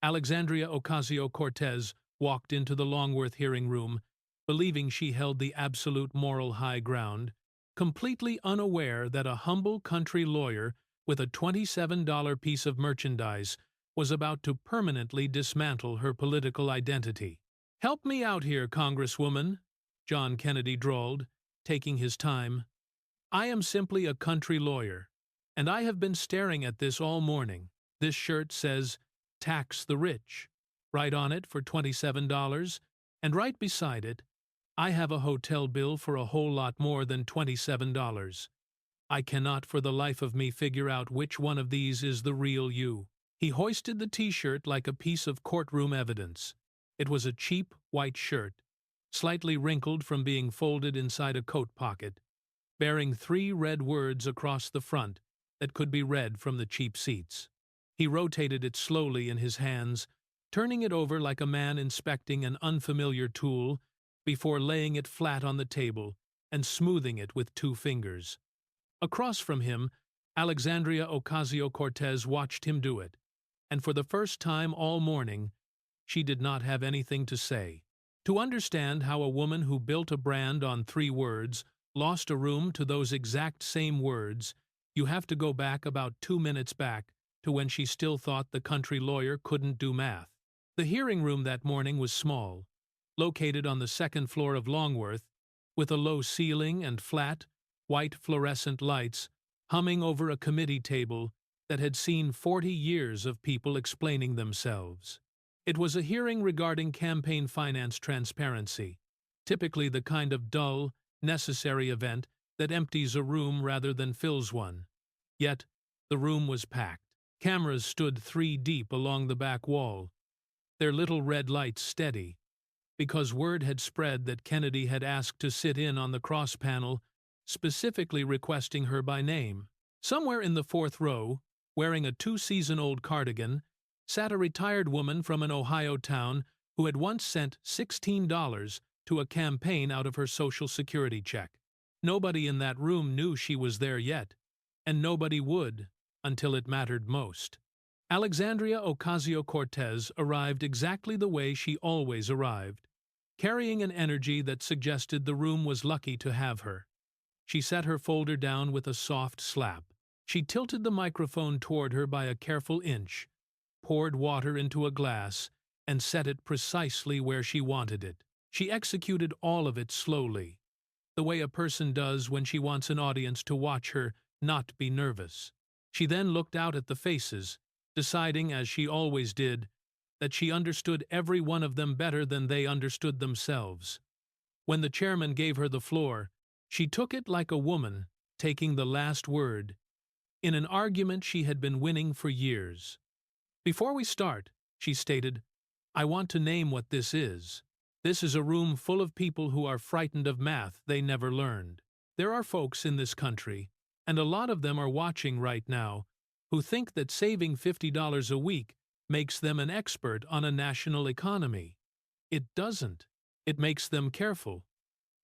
Alexandria Ocasio-Cortez walked into the Longworth hearing room, believing she held the absolute moral high ground, completely unaware that a humble country lawyer with a $27 piece of merchandise was about to permanently dismantle her political identity. "Help me out here, Congresswoman," John Kennedy drawled, taking his time. "I am simply a country lawyer, and I have been staring at this all morning. This shirt says, 'Tax the Rich,' right on it for $27, and right beside it, I have a hotel bill for a whole lot more than $27. I cannot for the life of me figure out which one of these is the real you." He hoisted the t-shirt like a piece of courtroom evidence. It was a cheap, white shirt, slightly wrinkled from being folded inside a coat pocket, bearing 3 red words across the front that could be read from the cheap seats. He rotated it slowly in his hands, turning it over like a man inspecting an unfamiliar tool before laying it flat on the table and smoothing it with 2 fingers. Across from him, Alexandria Ocasio-Cortez watched him do it, and for the first time all morning, she did not have anything to say. To understand how a woman who built a brand on 3 words lost a room to those exact same words, you have to go back about 2 minutes back to when she still thought the country lawyer couldn't do math. The hearing room that morning was small, located on the 2nd floor of Longworth, with a low ceiling and flat, white fluorescent lights humming over a committee table that had seen 40 years of people explaining themselves. It was a hearing regarding campaign finance transparency, typically the kind of dull, necessary event that empties a room rather than fills one. Yet, the room was packed. Cameras stood 3 deep along the back wall, their little red lights steady, because word had spread that Kennedy had asked to sit in on the cross panel, specifically requesting her by name. Somewhere in the 4th row, wearing a 2-season-old cardigan, sat a retired woman from an Ohio town who had once sent $16 to a campaign out of her Social Security check. Nobody in that room knew she was there yet, and nobody would until it mattered most. Alexandria Ocasio-Cortez arrived exactly the way she always arrived, carrying an energy that suggested the room was lucky to have her. She set her folder down with a soft slap. She tilted the microphone toward her by a careful inch, poured water into a glass, and set it precisely where she wanted it. She executed all of it slowly, the way a person does when she wants an audience to watch her not be nervous. She then looked out at the faces, deciding, as she always did, that she understood every one of them better than they understood themselves. When the chairman gave her the floor, she took it like a woman taking the last word in an argument she had been winning for years. "Before we start," she stated, "I want to name what this is. This is a room full of people who are frightened of math they never learned. There are folks in this country, and a lot of them are watching right now, who think that saving $50 a week makes them an expert on a national economy. It doesn't. It makes them careful.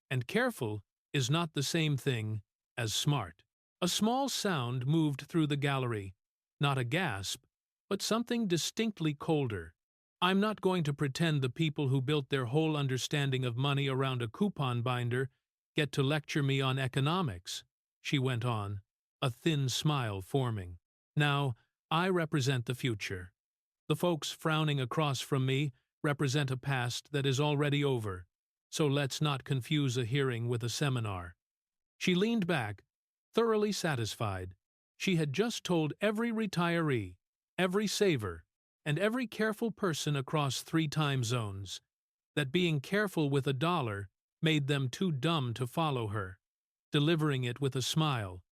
And careful is not the same thing as smart." A small sound moved through the gallery, not a gasp, but something distinctly colder. "I'm not going to pretend the people who built their whole understanding of money around a coupon binder get to lecture me on economics," she went on, a thin smile forming. "Now, I represent the future. The folks frowning across from me represent a past that is already over, so let's not confuse a hearing with a seminar." She leaned back, thoroughly satisfied. She had just told every retiree, every saver, and every careful person across 3 time zones that being careful with a dollar made them too dumb to follow her, delivering it with a smile,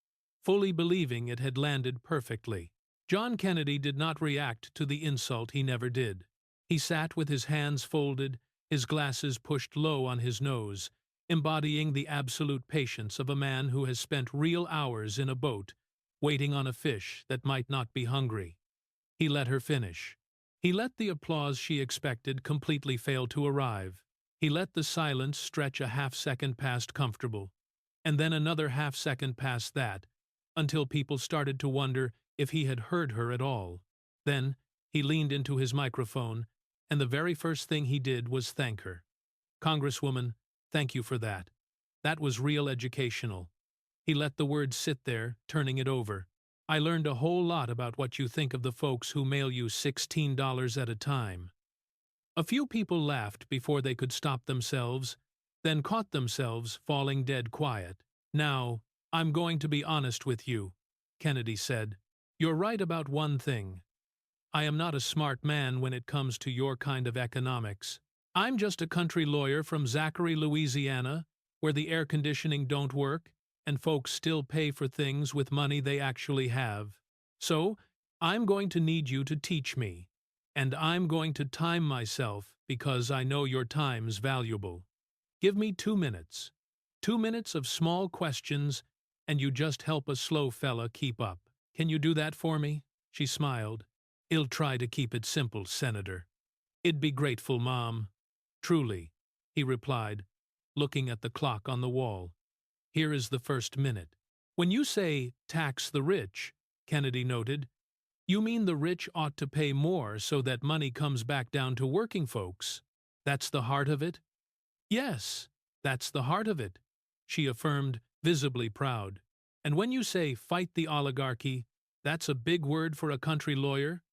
fully believing it had landed perfectly. John Kennedy did not react to the insult. He never did. He sat with his hands folded, his glasses pushed low on his nose, embodying the absolute patience of a man who has spent real hours in a boat, waiting on a fish that might not be hungry. He let her finish. He let the applause she expected completely fail to arrive. He let the silence stretch a half-second past comfortable, and then another half-second past that, until people started to wonder if he had heard her at all. Then He leaned into his microphone, and the very first thing he did was thank her. "Congresswoman, thank you for that. That was real educational." He let the word sit there, turning it over. "I learned a whole lot about what you think of the folks who mail you $16 at a time." A few people laughed before they could stop themselves, then caught themselves falling dead quiet. "Now, I'm going to be honest with you," Kennedy said. "You're right about one thing. I am not a smart man when it comes to your kind of economics. I'm just a country lawyer from Zachary, Louisiana, where the air conditioning don't work, and folks still pay for things with money they actually have. So, I'm going to need you to teach me, and I'm going to time myself because I know your time's valuable. Give me 2 minutes. 2 minutes of small questions, and you just help a slow fella keep up. Can you do that for me?" She smiled. "I'll try to keep it simple, Senator." "I'd be grateful, Mom." "Truly," he replied, looking at the clock on the wall. "Here is the first minute." "When you say tax the rich," Kennedy noted, "you mean the rich ought to pay more so that money comes back down to working folks. That's the heart of it?" "Yes, that's the heart of it," she affirmed, visibly proud. "And when you say fight the oligarchy, that's a big word for a country lawyer.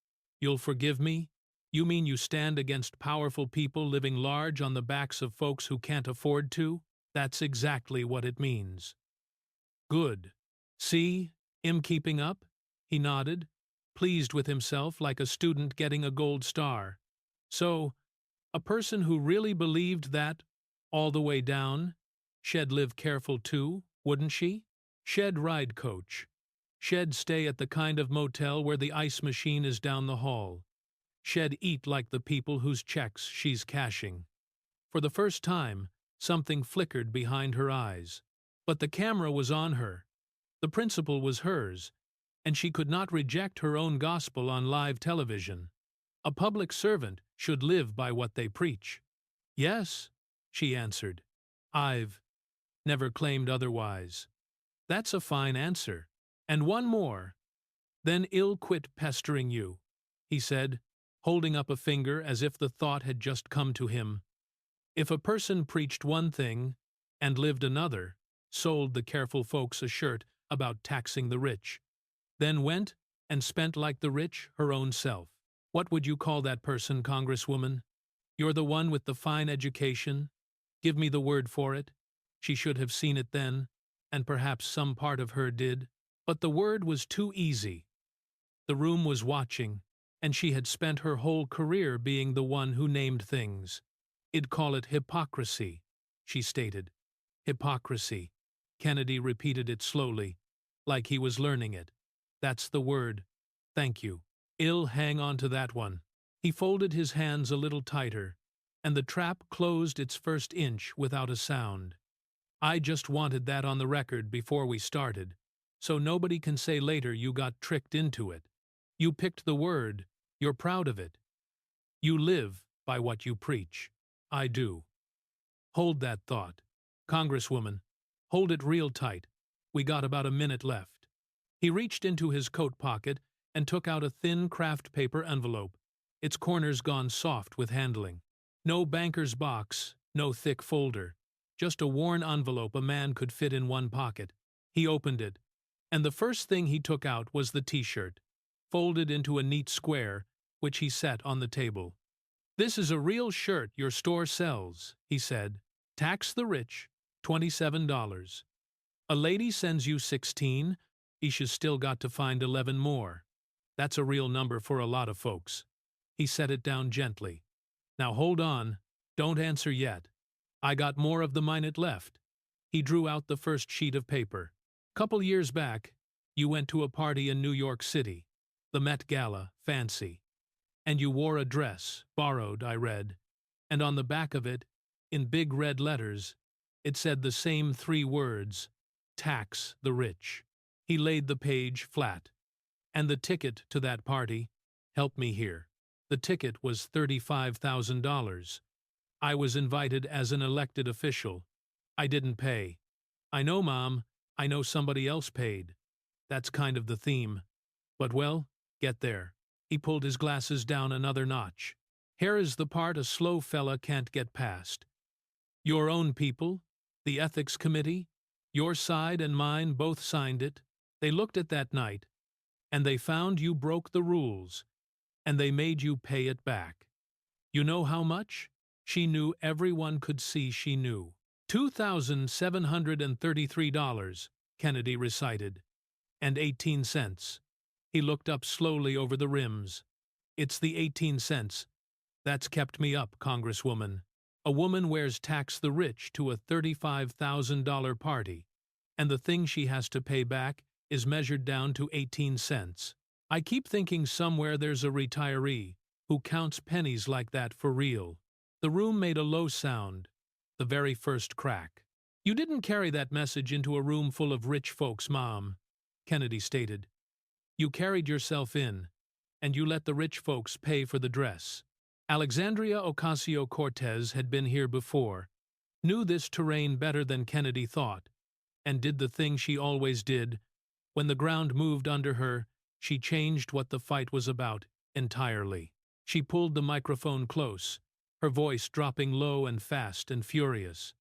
You'll forgive me? You mean you stand against powerful people living large on the backs of folks who can't afford to? That's exactly what it means." "Good. See, I'm keeping up?" He nodded, pleased with himself like a student getting a gold star. "So, a person who really believed that, all the way down, she'd live careful too, wouldn't she? She'd ride coach. She'd stay at the kind of motel where the ice machine is down the hall. She'd eat like the people whose checks she's cashing." For the first time, something flickered behind her eyes. But the camera was on her. The principle was hers, and she could not reject her own gospel on live television. A public servant should live by what they preach. "Yes," she answered. "I've never claimed otherwise." "That's a fine answer. And one more. Then I'll quit pestering you," he said, holding up a finger as if the thought had just come to him. "If a person preached one thing and lived another, sold the careful folks a shirt about taxing the rich, then went and spent like the rich her own self, what would you call that person, Congresswoman? You're the one with the fine education. Give me the word for it." She should have seen it then, and perhaps some part of her did, but the word was too easy. The room was watching, and she had spent her whole career being the one who named things. "I'd call it hypocrisy," she stated. "Hypocrisy." Kennedy repeated it slowly, like he was learning it. "That's the word. Thank you. I'll hang on to that one." He folded his hands a little tighter, and the trap closed its first inch without a sound. "I just wanted that on the record before we started, so nobody can say later you got tricked into it. You picked the word. You're proud of it. You live by what you preach. I do. Hold that thought. Congresswoman, hold it real tight. We got about a minute left." He reached into his coat pocket and took out a thin craft paper envelope, its corners gone soft with handling. No banker's box, no thick folder, just a worn envelope a man could fit in one pocket. He opened it, and the first thing he took out was the T-shirt, folded into a neat square, which he set on the table. "This is a real shirt your store sells," he said. "Tax the rich, $27. A lady sends you 16, Isha's still got to find 11 more. That's a real number for a lot of folks." He set it down gently. "Now hold on, don't answer yet. I got more of the minute left." He drew out the first sheet of paper. "Couple years back, you went to a party in New York City, the Met Gala, fancy. And you wore a dress, borrowed, I read, and on the back of it, in big red letters, it said the same 3 words, tax the rich." He laid the page flat. "And the ticket to that party, help me here. The ticket was $35,000. I was invited as an elected official. I didn't pay. I know, Mom, I know somebody else paid. That's kind of the theme. But well, get there. He pulled his glasses down another notch. "Here is the part a slow fella can't get past. Your own people, the ethics committee, your side and mine both signed it. They looked at that night, and they found you broke the rules, and they made you pay it back. You know how much?" She knew everyone could see she knew. $2,733, Kennedy recited, and 18 cents. He looked up slowly over the rims. "It's the 18 cents. That's kept me up, Congresswoman. A woman wears tax the rich to a $35,000 party, and the thing she has to pay back is measured down to 18 cents. I keep thinking somewhere there's a retiree who counts pennies like that for real." The room made a low sound, the very first crack. "You didn't carry that message into a room full of rich folks, Mom," Kennedy stated. "You carried yourself in, and you let the rich folks pay for the dress." Alexandria Ocasio-Cortez had been here before, knew this terrain better than Kennedy thought, and did the thing she always did. When the ground moved under her, she changed what the fight was about entirely. She pulled the microphone close, her voice dropping low and fast and furious.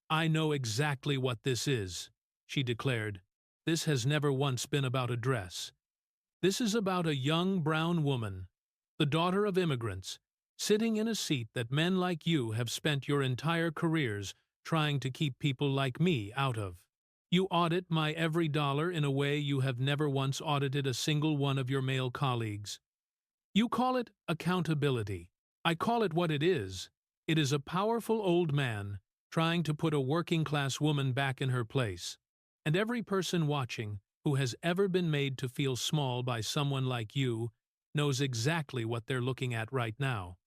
"I know exactly what this is," she declared. "This has never once been about a dress. This is about a young brown woman, the daughter of immigrants, sitting in a seat that men like you have spent your entire careers trying to keep people like me out of. You audit my every dollar in a way you have never once audited a single one of your male colleagues. You call it accountability. I call it what it is. It is a powerful old man trying to put a working-class woman back in her place. And every person watching who has ever been made to feel small by someone like you knows exactly what they're looking at right now."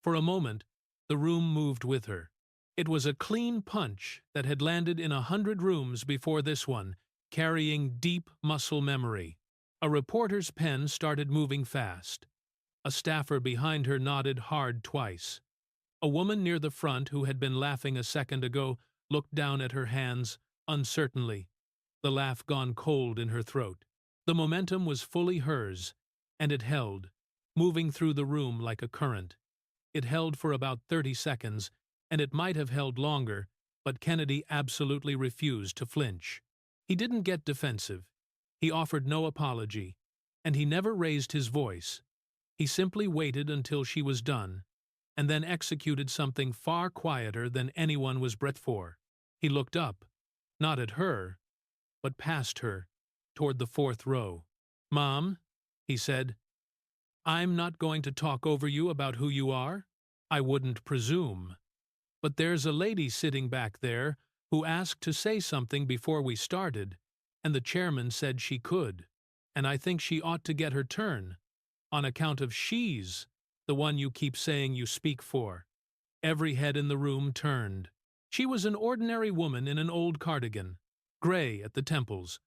For a moment, the room moved with her. It was a clean punch that had landed in 100 rooms before this one, carrying deep muscle memory. A reporter's pen started moving fast. A staffer behind her nodded hard twice. A woman near the front who had been laughing a second ago looked down at her hands uncertainly, the laugh gone cold in her throat. The momentum was fully hers, and it held, moving through the room like a current. It held for about 30 seconds, and it might have held longer, but Kennedy absolutely refused to flinch. He didn't get defensive. He offered no apology, and he never raised his voice. He simply waited until she was done, and then executed something far quieter than anyone was bred for. He looked up, not at her, but past her, toward the 4th row. "Mom," he said, "I'm not going to talk over you about who you are. I wouldn't presume. But there's a lady sitting back there who asked to say something before we started, and the chairman said she could, and I think she ought to get her turn, on account of she's the one you keep saying you speak for." Every head in the room turned. She was an ordinary woman in an old cardigan, gray at the temples,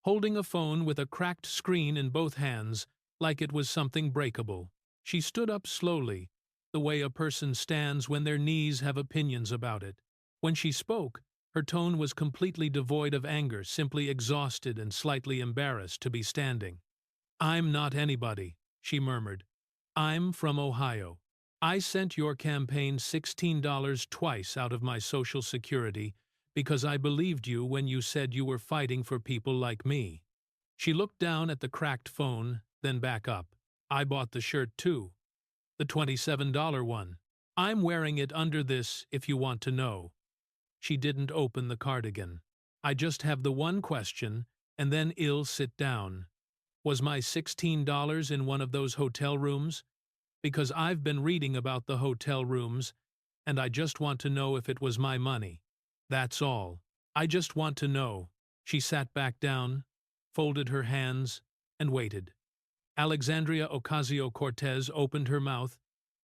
holding a phone with a cracked screen in both hands like it was something breakable. She stood up slowly, the way a person stands when their knees have opinions about it. When she spoke, her tone was completely devoid of anger, simply exhausted and slightly embarrassed to be standing. "I'm not anybody," she murmured. "I'm from Ohio. I sent your campaign $16 twice out of my Social Security because I believed you when you said you were fighting for people like me." She looked down at the cracked phone, then back up. "I bought the shirt too. The $27 one. I'm wearing it under this if you want to know." She didn't open the cardigan. "I just have the one question, and then I'll sit down. Was my $16 in one of those hotel rooms? Because I've been reading about the hotel rooms, and I just want to know if it was my money. That's all. I just want to know." She sat back down, folded her hands, and waited. Alexandria Ocasio-Cortez opened her mouth,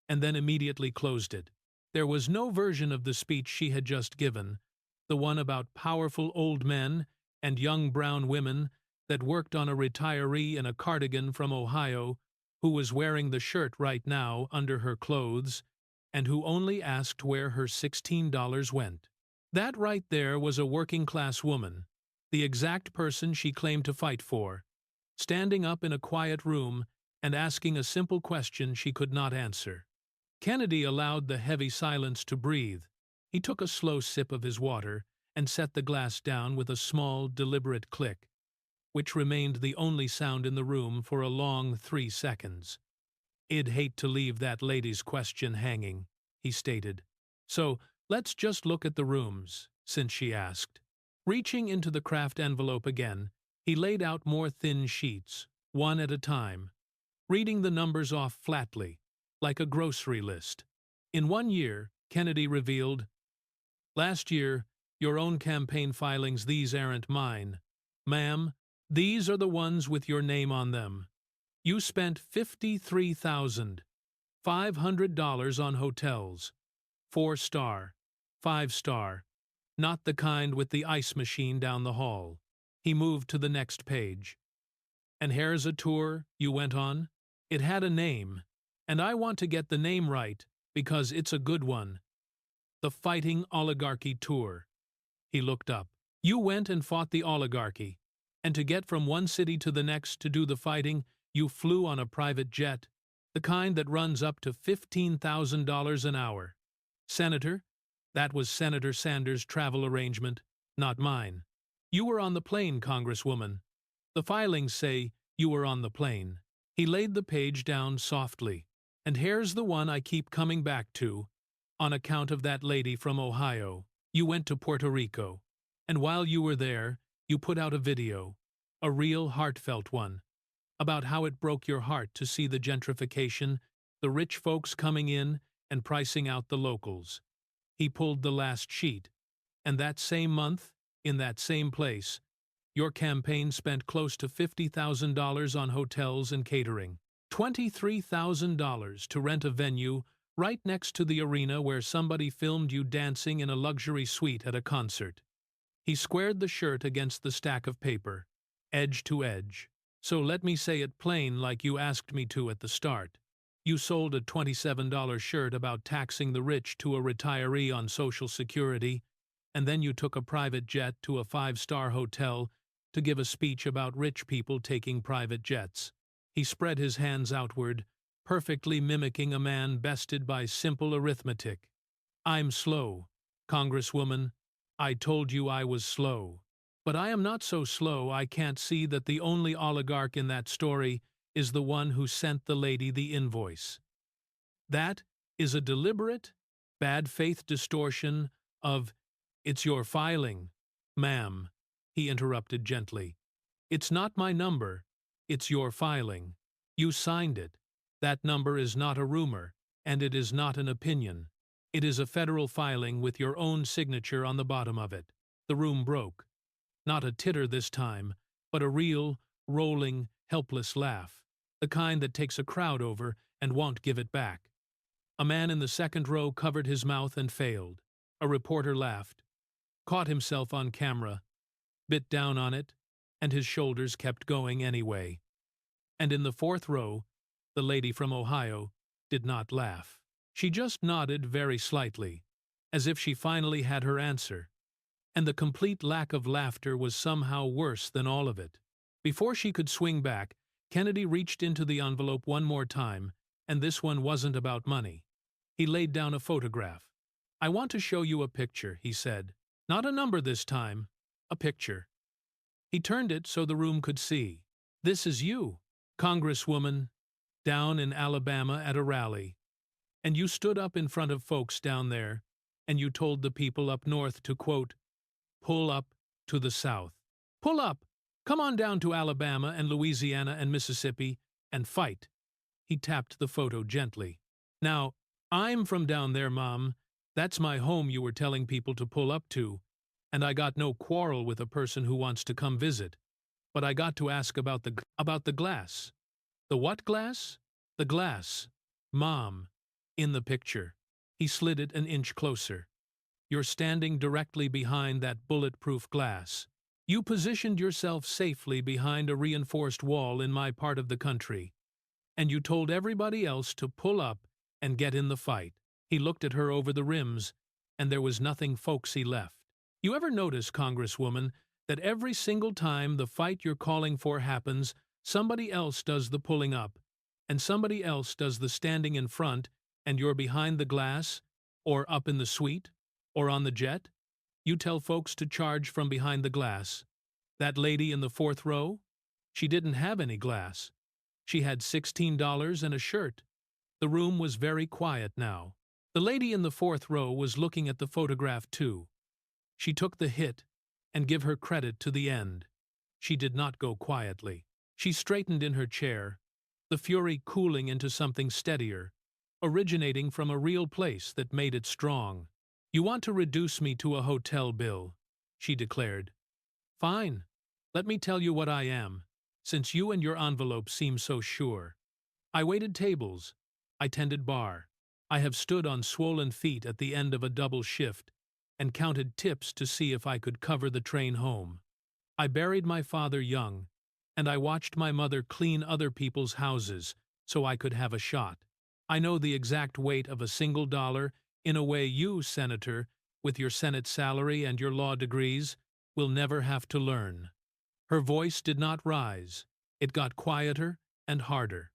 and then immediately closed it. There was no version of the speech she had just given, the one about powerful old men and young brown women, that worked on a retiree in a cardigan from Ohio who was wearing the shirt right now under her clothes and who only asked where her $16 went. That right there was a working-class woman, the exact person she claimed to fight for, standing up in a quiet room and asking a simple question she could not answer. Kennedy allowed the heavy silence to breathe. He took a slow sip of his water and set the glass down with a small, deliberate click, which remained the only sound in the room for a long 3 seconds. "I'd hate to leave that lady's question hanging," he stated. "So, let's just look at the rooms, since she asked." Reaching into the craft envelope again, he laid out more thin sheets, one at a time, reading the numbers off flatly, like a grocery list. In 1 year, Kennedy revealed, "Last year, your own campaign filings, these aren't mine. Ma'am, these are the ones with your name on them. You spent $53,500 on hotels. 4-star, 5-star, not the kind with the ice machine down the hall." He moved to the next page. "And here's a tour you went on. It had a name, and I want to get the name right because it's a good one. The Fighting Oligarchy Tour." He looked up. "You went and fought the oligarchy, and to get from one city to the next to do the fighting, you flew on a private jet, the kind that runs up to $15,000 an hour. Senator, that was Senator Sanders' travel arrangement, not mine. You were on the plane, Congresswoman. The filings say you were on the plane." He laid the page down softly. "And here's the one I keep coming back to, on account of that lady from Ohio. You went to Puerto Rico, and while you were there, you put out a video, a real heartfelt one, about how it broke your heart to see the gentrification, the rich folks coming in and pricing out the locals." He pulled the last sheet. "And that same month, in that same place, your campaign spent close to $50,000 on hotels and catering. $23,000 to rent a venue right next to the arena where somebody filmed you dancing in a luxury suite at a concert." He squared the shirt against the stack of paper, edge to edge. "So let me say it plain like you asked me to at the start. You sold a $27 shirt about taxing the rich to a retiree on Social Security, and then you took a private jet to a 5-star hotel to give a speech about rich people taking private jets." He spread his hands outward, perfectly mimicking a man bested by simple arithmetic. "I'm slow, Congresswoman. I told you I was slow. But I am not so slow I can't see that the only oligarch in that story is the one who sent the lady the invoice. That is a deliberate, bad faith distortion of—" "It's your filing, ma'am," he interrupted gently. "It's not my number, it's your filing. You signed it. That number is not a rumor, and it is not an opinion. It is a federal filing with your own signature on the bottom of it." The room broke. Not a titter this time, but a real, rolling, helpless laugh, the kind that takes a crowd over and won't give it back. A man in the second row covered his mouth and failed. A reporter laughed, caught himself on camera, bit down on it, and his shoulders kept going anyway. And in the fourth row, the lady from Ohio did not laugh. She just nodded very slightly, as if she finally had her answer. And the complete lack of laughter was somehow worse than all of it. Before she could swing back, Kennedy reached into the envelope one more time, and this one wasn't about money. He laid down a photograph. "I want to show you a picture," he said. "Not a number this time, a picture." He turned it so the room could see. "This is you, Congresswoman, down in Alabama at a rally. And you stood up in front of folks down there, and you told the people up north to, quote, pull up to the South. Pull up! Come on down to Alabama and Louisiana and Mississippi and fight." He tapped the photo gently. "Now, I'm from down there, Mom. That's my home you were telling people to pull up to, and I got no quarrel with a person who wants to come visit. But I got to ask about the glass." "The what glass?" "The glass, Mom, in the picture." He slid it an inch closer. "You're standing directly behind that bulletproof glass. You positioned yourself safely behind a reinforced wall in my part of the country, and you told everybody else to pull up and get in the fight." He looked at her over the rims, and there was nothing folksy left. "You ever notice, Congresswoman, that every single time the fight you're calling for happens, somebody else does the pulling up, and somebody else does the standing in front and you're behind the glass, or up in the suite, or on the jet, you tell folks to charge from behind the glass. That lady in the fourth row? She didn't have any glass. She had $16 and a shirt. The room was very quiet now. The lady in the fourth row was looking at the photograph too. She took the hit, and give her credit to the end. She did not go quietly. She straightened in her chair, the fury cooling into something steadier, originating from a real place that made it strong. "You want to reduce me to a hotel bill," she declared. "Fine. Let me tell you what I am, since you and your envelope seem so sure. I waited tables. I tended bar. I have stood on swollen feet at the end of a double shift and counted tips to see if I could cover the train home. I buried my father young, and I watched my mother clean other people's houses so I could have a shot. I know the exact weight of a single dollar in a way you, Senator, with your Senate salary and your law degrees, will never have to learn." Her voice did not rise. It got quieter and harder.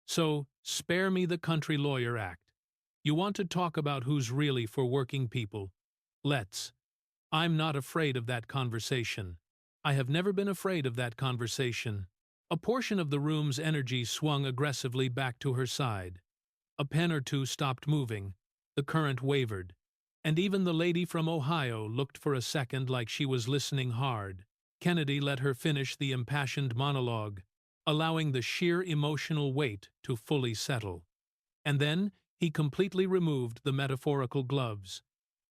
"So, spare me the country lawyer act. You want to talk about who's really for working people? Let's. I'm not afraid of that conversation. I have never been afraid of that conversation." A portion of the room's energy swung aggressively back to her side. A pen or two stopped moving. The current wavered. And even the lady from Ohio looked for a second like she was listening hard. Kennedy let her finish the impassioned monologue, allowing the sheer emotional weight to fully settle. And then he completely removed the metaphorical gloves.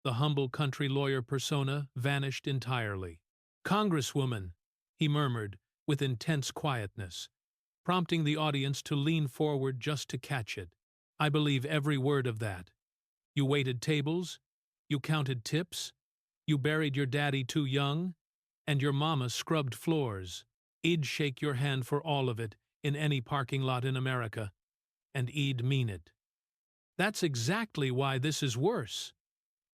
The humble country lawyer persona vanished entirely. "Congresswoman," he murmured with intense quietness, prompting the audience to lean forward just to catch it. "I believe every word of that. You waited tables, you counted tips, you buried your daddy too young, and your mama scrubbed floors. I'd shake your hand for all of it in any parking lot in America, and I'd mean it. That's exactly why this is worse."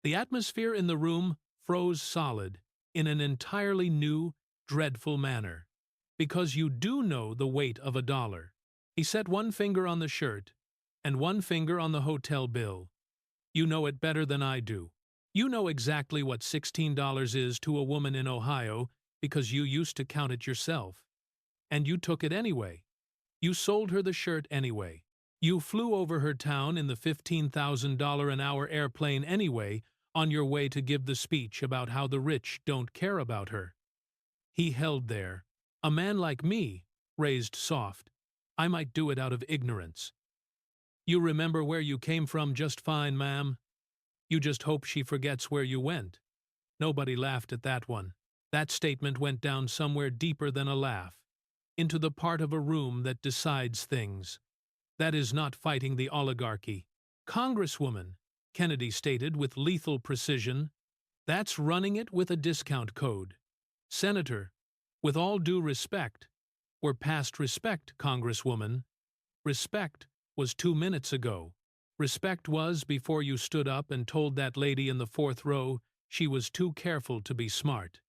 The atmosphere in the room froze solid in an entirely new, dreadful manner. "Because you do know the weight of a dollar." He set one finger on the shirt and one finger on the hotel bill. "You know it better than I do. You know exactly what $16 is to a woman in Ohio because you used to count it yourself. And you took it anyway. You sold her the shirt anyway. You flew over her town in the $15,000 an hour airplane anyway on your way to give the speech about how the rich don't care about her." He held there. "A man like me," raised soft, "I might do it out of ignorance. You remember where you came from just fine, ma'am. You just hope she forgets where you went." Nobody laughed at that one. That statement went down somewhere deeper than a laugh, into the part of a room that decides things. That is not fighting the oligarchy. "Congresswoman," Kennedy stated with lethal precision, "that's running it with a discount code. Senator, with all due respect, we're past respect, Congresswoman. Respect was 2 minutes ago. Respect was before you stood up and told that lady in the fourth row she was too careful to be smart."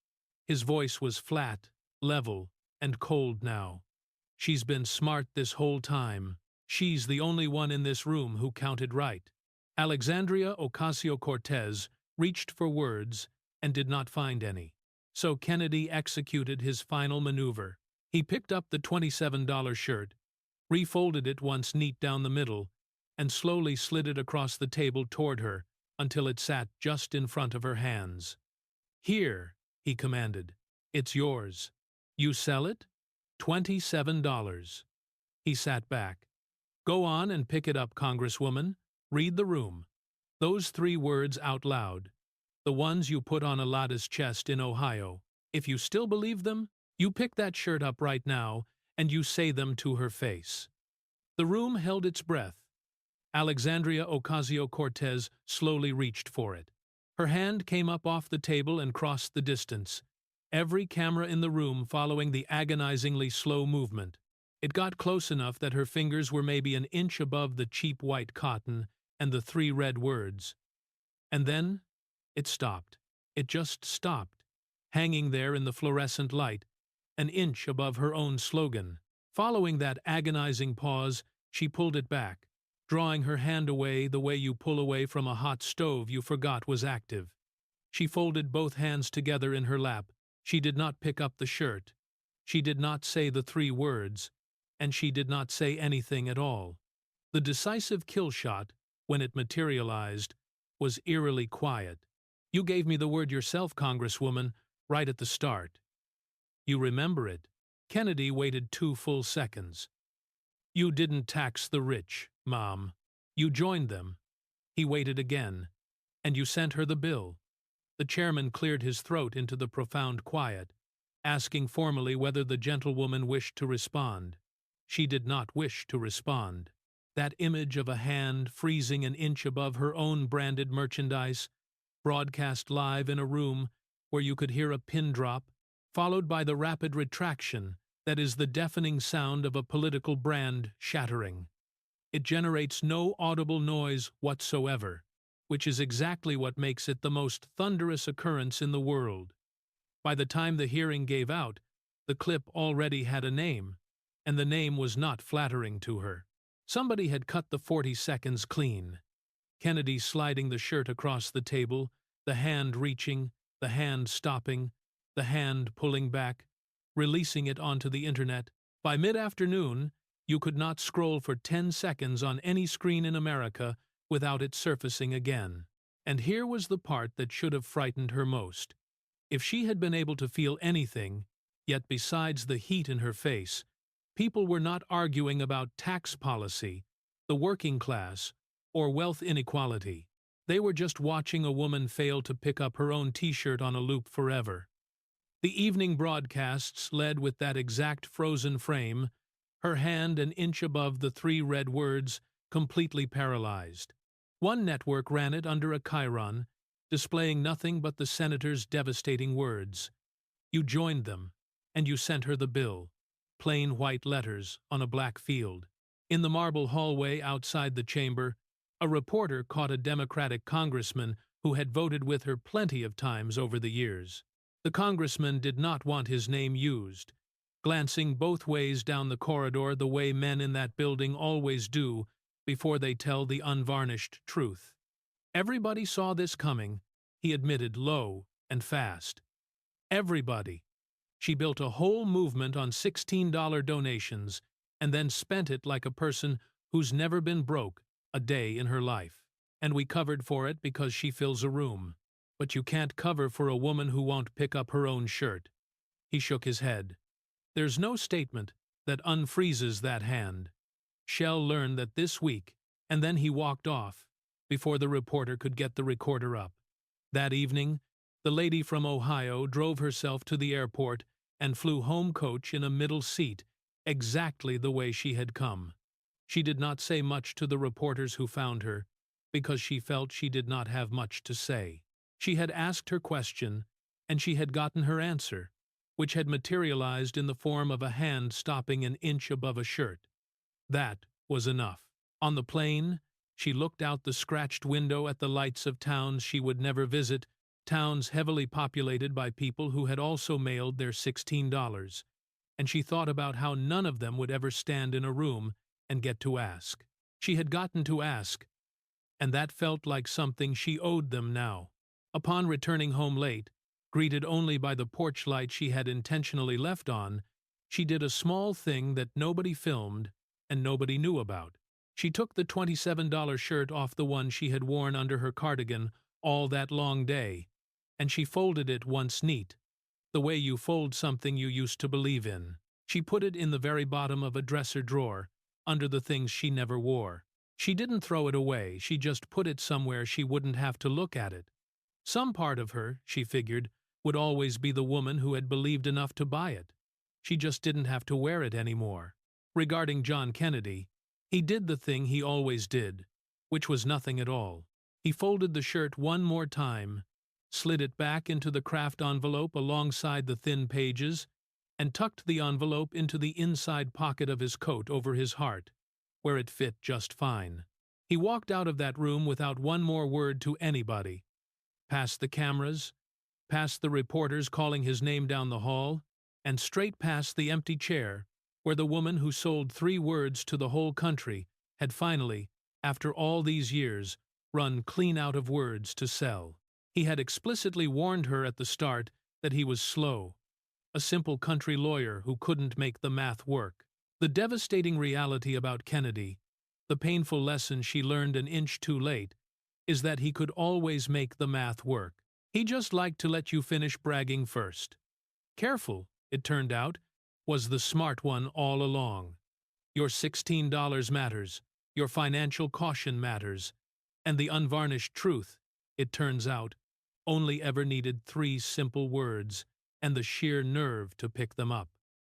His voice was flat, level, and cold now. "She's been smart this whole time. She's the only one in this room who counted right." Alexandria Ocasio-Cortez reached for words and did not find any. So Kennedy executed his final maneuver. He picked up the $27 shirt, refolded it once neat down the middle, and slowly slid it across the table toward her until it sat just in front of her hands. "Here," he commanded. "It's yours. You sell it? $27. He sat back. "Go on and pick it up, Congresswoman. Read the room. Those 3 words out loud. The ones you put on Alada's chest in Ohio. If you still believe them, you pick that shirt up right now and you say them to her face." The room held its breath. Alexandria Ocasio-Cortez slowly reached for it. Her hand came up off the table and crossed the distance, every camera in the room following the agonizingly slow movement. It got close enough that her fingers were maybe an inch above the cheap white cotton and the 3 red words. And then it stopped. It just stopped, hanging there in the fluorescent light, an inch above her own slogan. Following that agonizing pause She pulled it back, drawing her hand away the way you pull away from a hot stove you forgot was active. She folded both hands together in her lap. She did not pick up the shirt. She did not say the 3 words, and she did not say anything at all. The decisive kill shot, when it materialized, was eerily quiet. You gave me the word yourself, Congresswoman, right at the start. You remember it. Kennedy waited 2 full seconds. You didn't tax the rich, Mom. You joined them. He waited again. And you sent her the bill. The chairman cleared his throat into the profound quiet, asking formally whether the gentlewoman wished to respond. She did not wish to respond. That image of a hand freezing an inch above her own branded merchandise, broadcast live in a room where you could hear a pin drop, followed by the rapid retraction that is the deafening sound of a political brand shattering. It generates no audible noise whatsoever, which is exactly what makes it the most thunderous occurrence in the world. By the time the hearing gave out, the clip already had a name, and the name was not flattering to her. Somebody had cut the 40 seconds clean. Kennedy sliding the shirt across the table, the hand reaching, the hand stopping, the hand pulling back, releasing it onto the internet. By mid-afternoon, you could not scroll for 10 seconds on any screen in America without it surfacing again. And here was the part that should have frightened her most. If she had been able to feel anything, yet besides the heat in her face, people were not arguing about tax policy, the working class, or wealth inequality. They were just watching a woman fail to pick up her own T-shirt on a loop forever. The evening broadcasts led with that exact frozen frame, her hand an inch above the 3 red words, completely paralyzed. One network ran it under a chyron, displaying nothing but the senator's devastating words. You joined them, and you sent her the bill. Plain white letters on a black field. In the marble hallway outside the chamber, a reporter caught a Democratic congressman who had voted with her plenty of times over the years. The congressman did not want his name used, glancing both ways down the corridor the way men in that building always do before they tell the unvarnished truth. Everybody saw this coming, he admitted low and fast. Everybody. She built a whole movement on $16 donations and then spent it like a person who's never been broke a day in her life. And we covered for it because she fills a room. But you can't cover for a woman who won't pick up her own shirt. He shook his head. There's no statement that unfreezes that hand. Shell learned that this week, and then he walked off, before the reporter could get the recorder up. That evening, the lady from Ohio drove herself to the airport and flew home coach in a middle seat, exactly the way she had come. She did not say much to the reporters who found her, because she felt she did not have much to say. She had asked her question, and she had gotten her answer, which had materialized in the form of a hand stopping an inch above a shirt. That was enough. On the plane, she looked out the scratched window at the lights of towns she would never visit, towns heavily populated by people who had also mailed their $16, and she thought about how none of them would ever stand in a room and get to ask. She had gotten to ask, and that felt like something she owed them now. Upon returning home late, greeted only by the porch light she had intentionally left on, she did a small thing that nobody filmed and nobody knew about. She took the $27 shirt off the one she had worn under her cardigan all that long day, and she folded it once neat, the way you fold something you used to believe in. She put it in the very bottom of a dresser drawer, under the things she never wore. She didn't throw it away, she just put it somewhere she wouldn't have to look at it. Some part of her, she figured, would always be the woman who had believed enough to buy it. She just didn't have to wear it anymore. Regarding John Kennedy, he did the thing he always did, which was nothing at all. He folded the shirt one more time, slid it back into the craft envelope alongside the thin pages, and tucked the envelope into the inside pocket of his coat over his heart, where it fit just fine. He walked out of that room without one more word to anybody, past the cameras, past the reporters calling his name down the hall, and straight past the empty chair where the woman who sold 3 words to the whole country had finally, after all these years, run clean out of words to sell. He had explicitly warned her at the start that he was slow, a simple country lawyer who couldn't make the math work. The devastating reality about Kennedy, the painful lesson she learned an inch too late, is that he could always make the math work. He just liked to let you finish bragging first. Careful, it turned out, was the smart one all along. Your $16 matters, your financial caution matters, and the unvarnished truth, it turns out, only ever needed 3 simple words and the sheer nerve to pick them up.